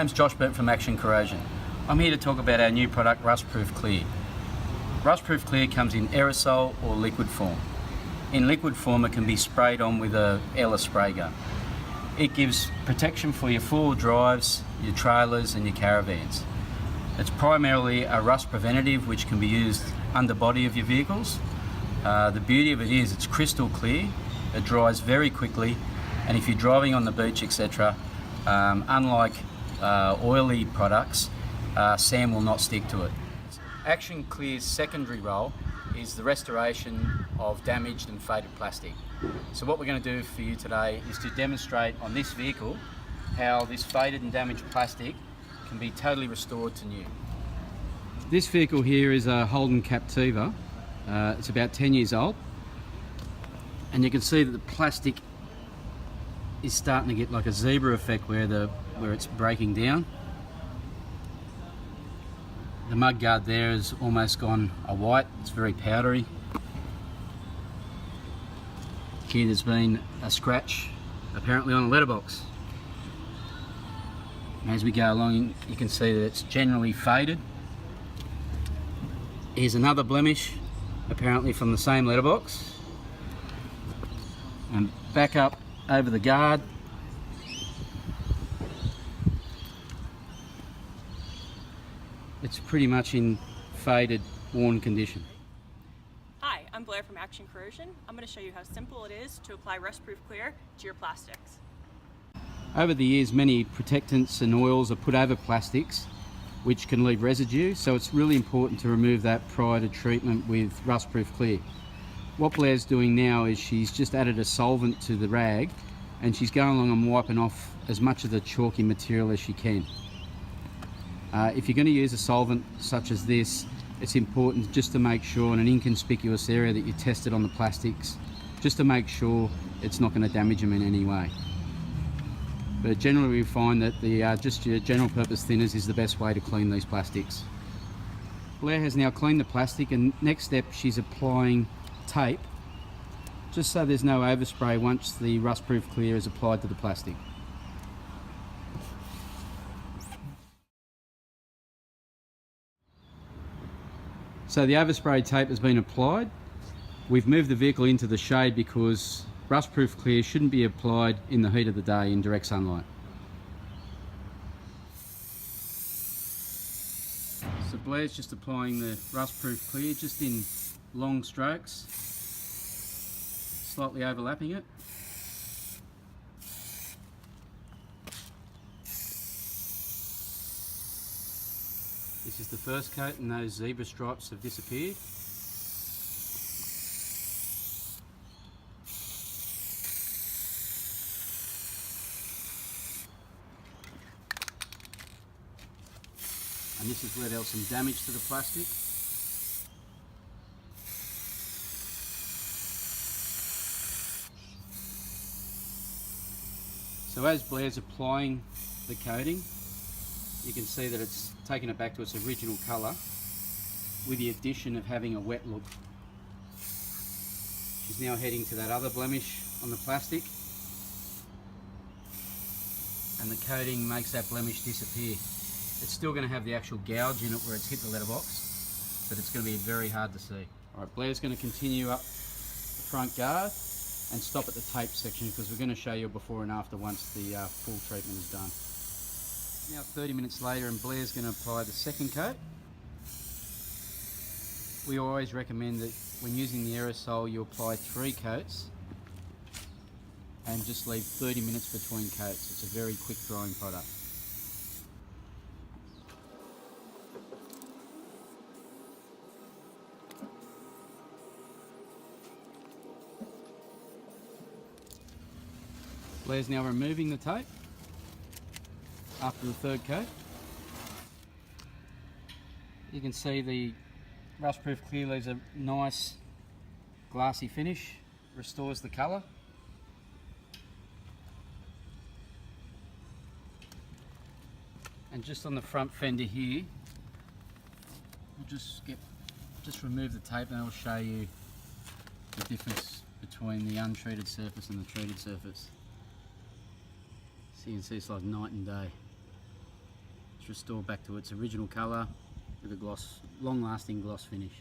name's Josh Burt from Action Corrosion. I'm here to talk about our new product, Rust-Proof Clear. Rust-Proof Clear comes in aerosol or liquid form. In liquid form, it can be sprayed on with a airless spray gun. It gives protection for your four-wheel drives, your trailers and your caravans. It's primarily a rust preventative which can be used under body of your vehicles. The beauty of it is it's crystal clear, it dries very quickly, and if you're driving on the beach, etc., unlike oily products, sand will not stick to it. Action Clear's secondary role is the restoration of damaged and faded plastic. So what we're going to do for you today is to demonstrate on this vehicle how this faded and damaged plastic can be totally restored to new. This vehicle here is a Holden Captiva. It's about 10 years old, and you can see that the plastic is starting to get like a zebra effect where it's breaking down. The mudguard there has almost gone a white, it's very powdery. Here there's been a scratch apparently on a letterbox. And as we go along you can see that it's generally faded. Here's another blemish, apparently from the same letterbox. And back up over the guard. It's pretty much in faded, worn condition. Hi, I'm Blair from Action Corrosion. I'm going to show you how simple it is to apply Rust-Proof Clear to your plastics. Over the years, many protectants and oils are put over plastics which can leave residue, so it's really important to remove that prior to treatment with Rust-Proof Clear. What Blair's doing now is she's just added a solvent to the rag and she's going along and wiping off as much of the chalky material as she can. If you're going to use a solvent such as this, it's important just to make sure in an inconspicuous area that you test it on the plastics, just to make sure it's not going to damage them in any way. But generally we find that just your general purpose thinners is the best way to clean these plastics. Blair has now cleaned the plastic, and next step she's applying tape, just so there's no overspray once the Rust-Proof Clear is applied to the plastic. So the overspray tape has been applied. We've moved the vehicle into the shade because Rust-Proof Clear shouldn't be applied in the heat of the day in direct sunlight. So Blair's just applying the Rust-Proof Clear just in long strokes, slightly overlapping it. This is the first coat and those zebra stripes have disappeared. And this is where there was some damage to the plastic. So as Blair's applying the coating, you can see that it's taken it back to its original colour with the addition of having a wet look. She's now heading to that other blemish on the plastic, and the coating makes that blemish disappear. It's still going to have the actual gouge in it where it's hit the letterbox, but it's going to be very hard to see. Alright, Blair's going to continue up the front guard and stop at the tape section because we're going to show you a before and after once the full treatment is done. Now 30 minutes later and Blair's going to apply the second coat. We always recommend that when using the aerosol you apply 3 coats and just leave 30 minutes between coats. It's a very quick drying product. Blair's now removing the tape after the third coat. You can see the Rust-Proof Clear leaves a nice glassy finish, restores the colour. And just on the front fender here, we'll just remove the tape and I'll show you the difference between the untreated surface and the treated surface. So you can see it's like night and day. it's restored back to its original colour with a gloss, long-lasting gloss finish.